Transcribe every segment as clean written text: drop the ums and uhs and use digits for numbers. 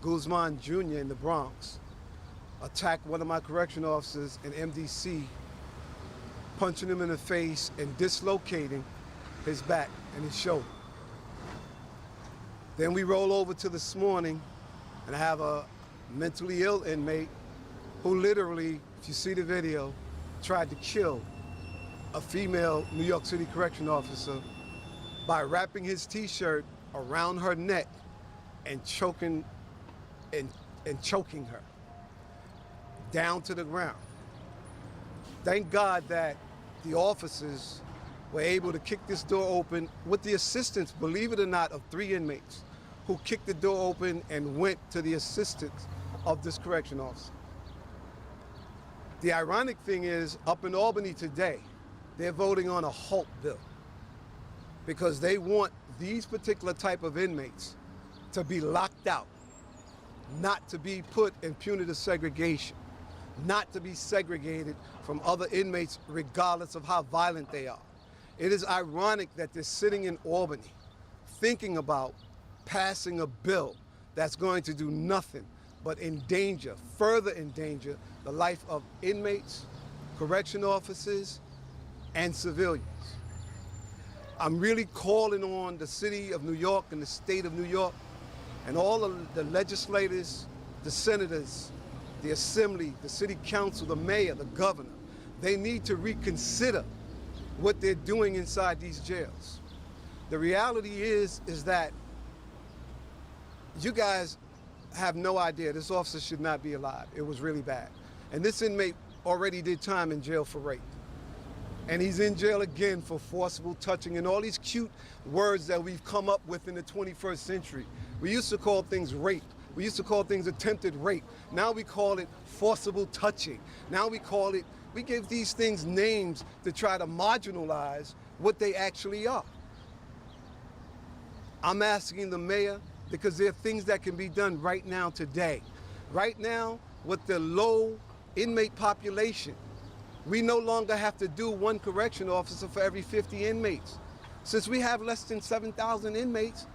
Guzman Jr. in the Bronx attacked one of my correction officers in MDC, punching him in the face and dislocating his back and his shoulder. Then we roll over to this morning and I have a mentally ill inmate who literally, if you see the video, tried to kill a female New York City correction officer by wrapping his t-shirt around her neck and choking her down to the ground. Thank God that the officers were able to kick this door open with the assistance, believe it or not, of 3 inmates who kicked the door open and went to the assistance of this correction officer. The ironic thing is, up in Albany today, they're voting on a halt bill because they want these particular type of inmates to be locked out, not to be put in punitive segregation, not to be segregated from other inmates regardless of how violent they are. It is ironic that they're sitting in Albany thinking about passing a bill that's going to do nothing but endanger, further endanger the life of inmates, correction officers, and civilians. I'm really calling on the city of New York and the state of New York and all of the legislators, the senators, the assembly, the city council, the mayor, the governor. They need to reconsider what they're doing inside these jails. The reality is that you guys have no idea. This officer should not be alive. It was really bad. And this inmate already did time in jail for rape. And he's in jail again for forcible touching and all these cute words that we've come up with in the 21st century. We used to call things rape. We used to call things attempted rape. Now we call it forcible touching. Now we give these things names to try to marginalize what they actually are. I'm asking the mayor, because there are things that can be done right now today. Right now, with the low inmate population, we no longer have to do 1 correction officer for every 50 inmates. Since we have less than 7,000 inmates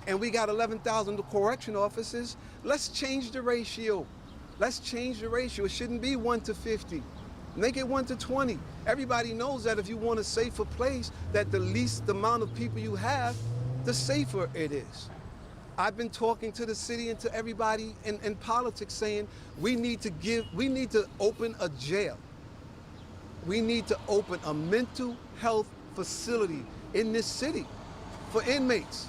and we got 11,000 correction officers, let's change the ratio. Let's change the ratio. It shouldn't be 1 to 50. Make it 1 to 20. Everybody knows that if you want a safer place, that the least amount of people you have, the safer it is. I've been talking to the city and to everybody in politics saying we need to open a jail. We need to open a mental health facility in this city for inmates.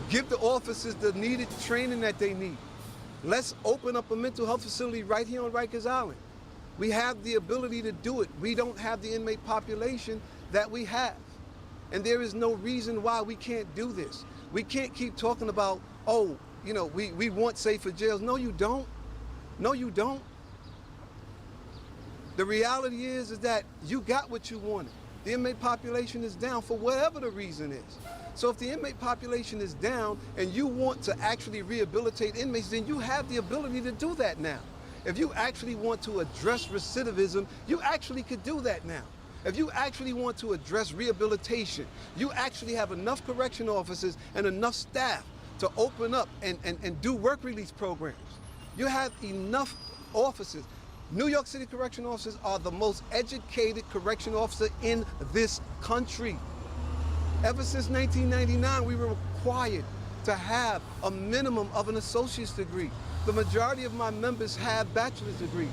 Give the officers the needed training that they need. Let's open up a mental health facility right here on Rikers Island. We have the ability to do it. We don't have the inmate population that we have. And there is no reason why we can't do this. We can't keep talking about, oh, you know, we want safer jails. No, you don't. No, you don't. The reality is that you got what you wanted. The inmate population is down for whatever the reason is. So if the inmate population is down and you want to actually rehabilitate inmates, then you have the ability to do that now. If you actually want to address recidivism, you actually could do that now. If you actually want to address rehabilitation, you actually have enough correction officers and enough staff to open up and do work release programs. You have enough officers. New York City correction officers are the most educated correction officer in this country. Ever since 1999, we were required to have a minimum of an associate's degree. The majority of my members have bachelor's degrees.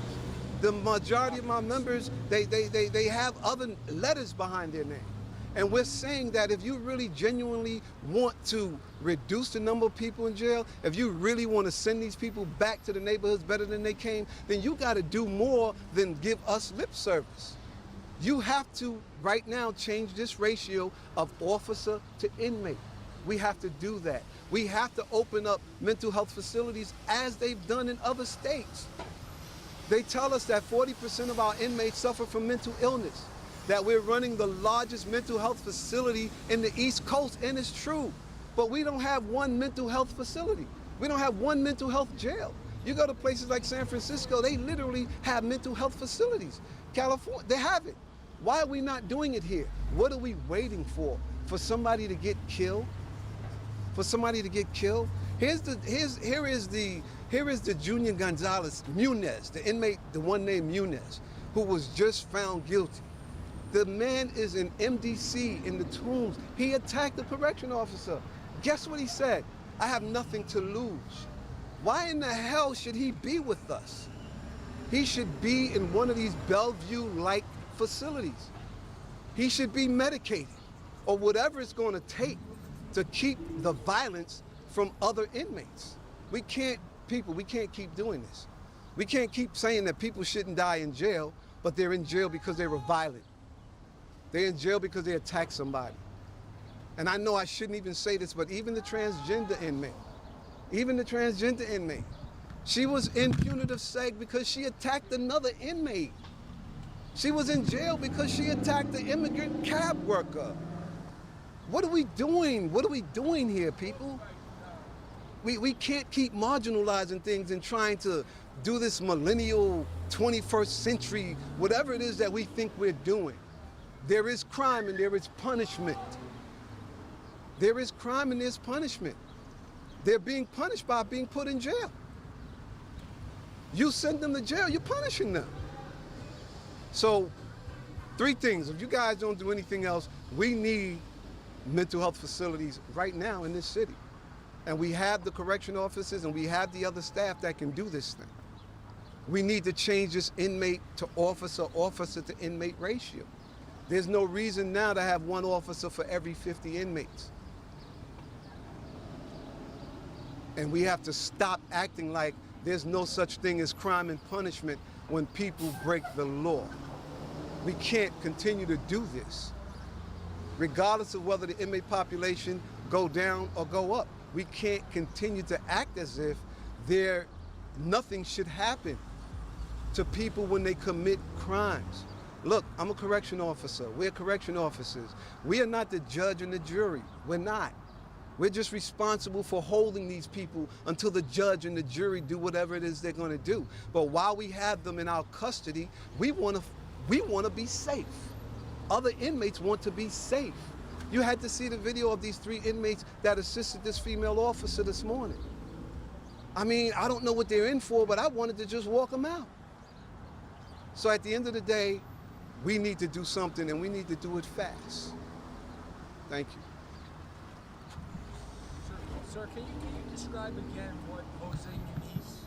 The majority of my members, they have other letters behind their name. And we're saying that if you really genuinely want to reduce the number of people in jail, if you really want to send these people back to the neighborhoods better than they came, then you got to do more than give us lip service. You have to, right now, change this ratio of officer to inmate. We have to do that. We have to open up mental health facilities as they've done in other states. They tell us that 40% of our inmates suffer from mental illness, that we're running the largest mental health facility in the East Coast, and it's true. But we don't have 1 mental health facility. We don't have 1 mental health jail. You go to places like San Francisco, they literally have mental health facilities. California, they have it. Why are we not doing it here? What are we waiting for? For somebody to get killed? For somebody to get killed? Here is the Junior Gonzalez Muniz, the inmate, the one named Muniz, who was just found guilty. The man is in MDC in the Tombs. He attacked the correction officer. Guess what he said? I have nothing to lose. Why in the hell should he be with us? He should be in one of these Bellevue-like facilities. He should be medicated or whatever it's going to take to keep the violence from other inmates. We can't keep doing this. We can't keep saying that people shouldn't die in jail, but they're in jail because they were violent. They're in jail because they attacked somebody. And I know I shouldn't even say this, but even the transgender inmate, she was in punitive seg because she attacked another inmate. She was in jail because she attacked the immigrant cab worker. What are we doing? What are we doing here, people? We can't keep marginalizing things and trying to do this millennial 21st century, whatever it is that we think we're doing. There is crime and there is punishment. There is crime and there's punishment. They're being punished by being put in jail. You send them to jail, you're punishing them. So, 3 things. If you guys don't do anything else, we need mental health facilities right now in this city. And we have the correction officers and we have the other staff that can do this thing. We need to change this inmate to officer, officer to inmate ratio. There's no reason now to have 1 officer for every 50 inmates. And we have to stop acting like there's no such thing as crime and punishment when people break the law. We can't continue to do this, regardless of whether the inmate population go down or go up. We can't continue to act as if nothing should happen to people when they commit crimes. Look, I'm a correction officer. We're correction officers. We are not the judge and the jury. We're not. We're just responsible for holding these people until the judge and the jury do whatever it is they're going to do. But while we have them in our custody, we want to be safe. Other inmates want to be safe. You had to see the video of these 3 inmates that assisted this female officer this morning. I mean, I don't know what they're in for, but I wanted to just walk them out. So at the end of the day, we need to do something and we need to do it fast. Thank you. Sir, can you describe again what Jose Muniz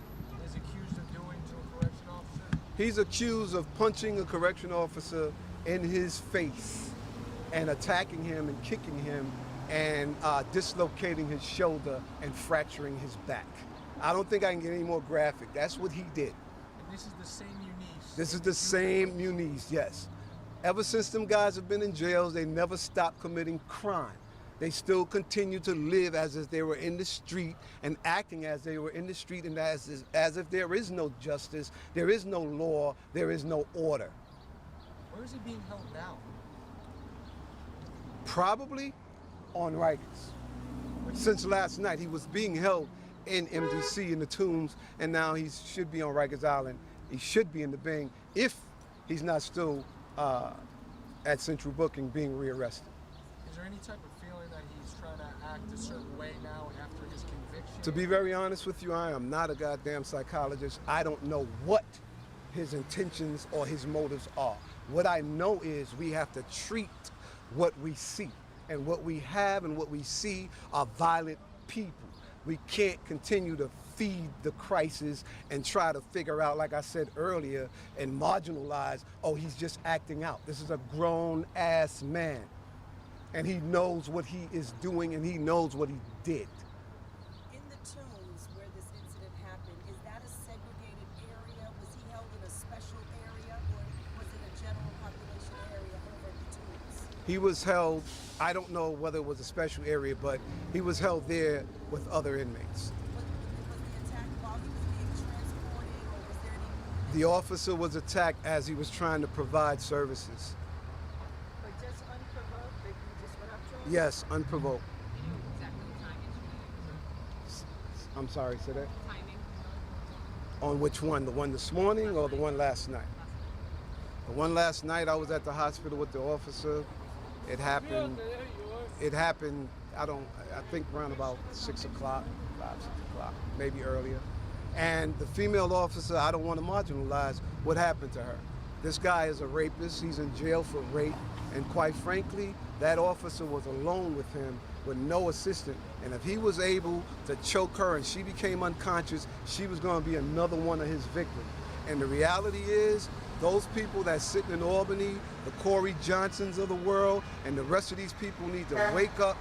is accused of doing to a correction officer? He's accused of punching a correction officer in his face and attacking him and kicking him and dislocating his shoulder and fracturing his back. I don't think I can get any more graphic. That's what he did. And this is the same Muniz? This is the same Muniz, yes. Ever since them guys have been in jails, they never stopped committing crime. They still continue to live as if they were in the street and acting as they were in the street and as if there is no justice, there is no law, there is no order. Where is he being held now? Probably on Rikers. Since last night, he was being held in MDC in the Tombs, and now he should be on Rikers Island. He should be in the Bing if he's not still at Central Booking being rearrested. Is there any type of feeling that he's trying to act a certain way now after his conviction? To be very honest with you, I am not a goddamn psychologist. I don't know what his intentions or his motives are. What I know is we have to treat what we see. And what we have and what we see are violent people. We can't continue to feed the crisis and try to figure out, like I said earlier, and marginalize, oh, he's just acting out. This is a grown-ass man. And he knows what he is doing and he knows what he did. In the Tombs where this incident happened, is that a segregated area? Was he held in a special area or was it a general population area over at the Tombs? He was held, I don't know whether it was a special area, but he was held there with other inmates. Was the attack while he was being transported or was there any movement? The officer was attacked as he was trying to provide services. But just unprovoked, that you just went up to him? Yes, unprovoked. You know exactly the time yesterday. I'm sorry, say that? Timing. On which one? The one this morning or the one last night? The one last night, I was at the hospital with the officer. It happened, I think around about 6 o'clock, 5, 6 o'clock, maybe earlier. And the female officer, I don't want to marginalize what happened to her. This guy is a rapist. He's in jail for rape. And quite frankly, that officer was alone with him with no assistant. And if he was able to choke her and she became unconscious, she was going to be another one of his victims. And the reality is, those people that sit in Albany, the Corey Johnsons of the world, and the rest of these people need to wake up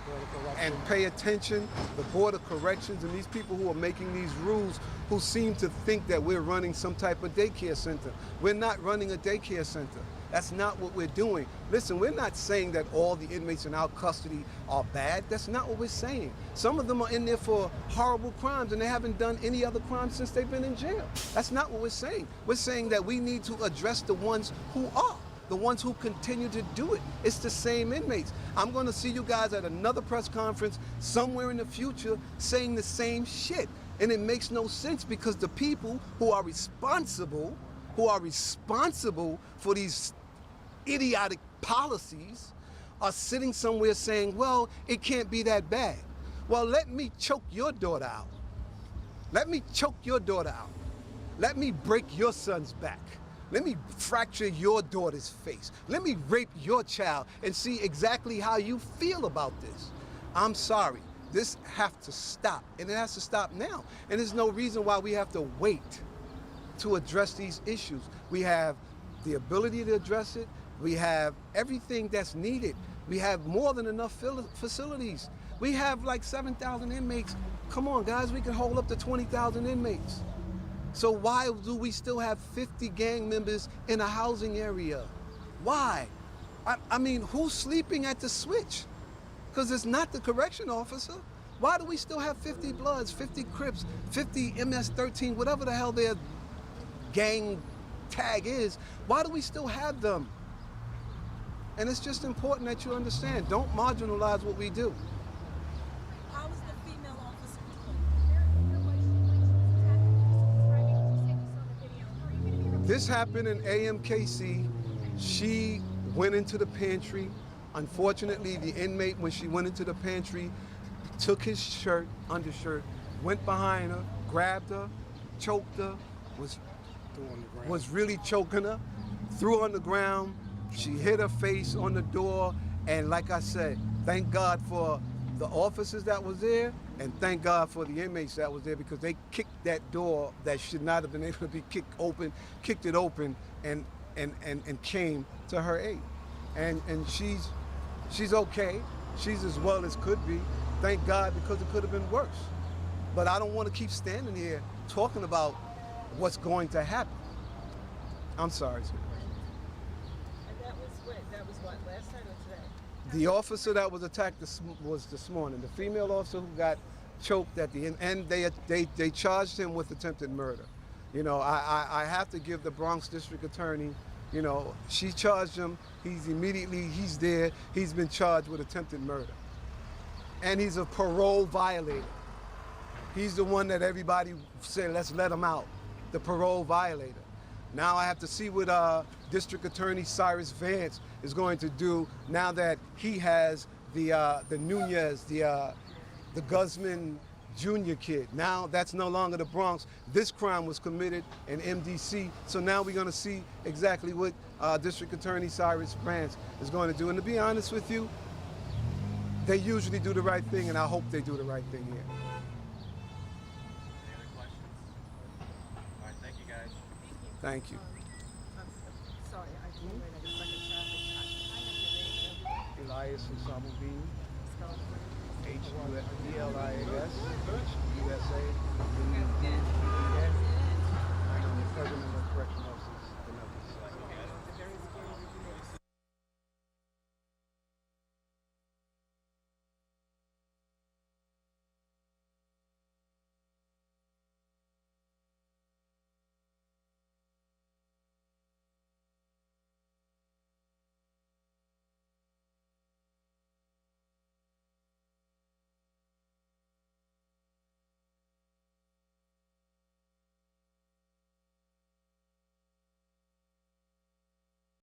and pay attention. The Board of Corrections and these people who are making these rules, who seem to think that we're running some type of daycare center. We're not running a daycare center. That's not what we're doing. Listen, we're not saying that all the inmates in our custody are bad. That's not what we're saying. Some of them are in there for horrible crimes and they haven't done any other crimes since they've been in jail. That's not what we're saying. We're saying that we need to address the ones who are, the ones who continue to do it. It's the same inmates. I'm going to see you guys at another press conference somewhere in the future saying the same shit. And it makes no sense because the people who are responsible for these idiotic policies are sitting somewhere saying, well, it can't be that bad. Well, let me choke your daughter out. Let me choke your daughter out. Let me break your son's back. Let me fracture your daughter's face. Let me rape your child and see exactly how you feel about this. I'm sorry. This has to stop, and it has to stop now. And there's no reason why we have to wait to address these issues. We have the ability to address it. We have everything that's needed. We have more than enough facilities. We have like 7,000 inmates. Come on, guys, we can hold up to 20,000 inmates. So why do we still have 50 gang members in a housing area? Why? I mean, who's sleeping at the switch? Because it's not the correction officer. Why do we still have 50 Bloods, 50 Crips, 50 MS-13, whatever the hell their gang tag is? Why do we still have them? And it's just important that you understand. Don't marginalize what we do. How is the female officer doing? This happened in AMKC. She went into the pantry. Unfortunately, the inmate, when she went into the pantry, took his shirt, undershirt, went behind her, grabbed her, choked her, was really choking her, threw her on the ground. She hit her face on the door, and like I said, thank God for the officers that was there, and thank God for the inmates that was there, because they kicked that door that should not have been able to be kicked it open, and came to her aid. And she's okay. She's as well as could be. Thank God, because it could have been worse. But I don't want to keep standing here talking about what's going to happen. I'm sorry, sir. And that was what, last night or today? The officer that was attacked was this morning. The female officer who got choked at the end, and they charged him with attempted murder. You know, I have to give the Bronx District Attorney, you know, she charged him. He's there. He's been charged with attempted murder. And he's a parole violator. He's the one that everybody said, let's let him out, the parole violator. Now I have to see what District Attorney Cyrus Vance is going to do now that he has the Muniz, the Guzman Jr. kid. Now that's no longer the Bronx. This crime was committed in MDC. So now we're going to see exactly what District Attorney Cyrus Vance is going to do. And to be honest with you, they usually do the right thing, and I hope they do the right thing here. Any other questions? All right, thank you guys. Thank you. I'm sorry, I came right at a second traffic stop. I have your name and everything. Elias from Samubin, Spell it for me. H-U-E-L-I-A-S, USA. That's good.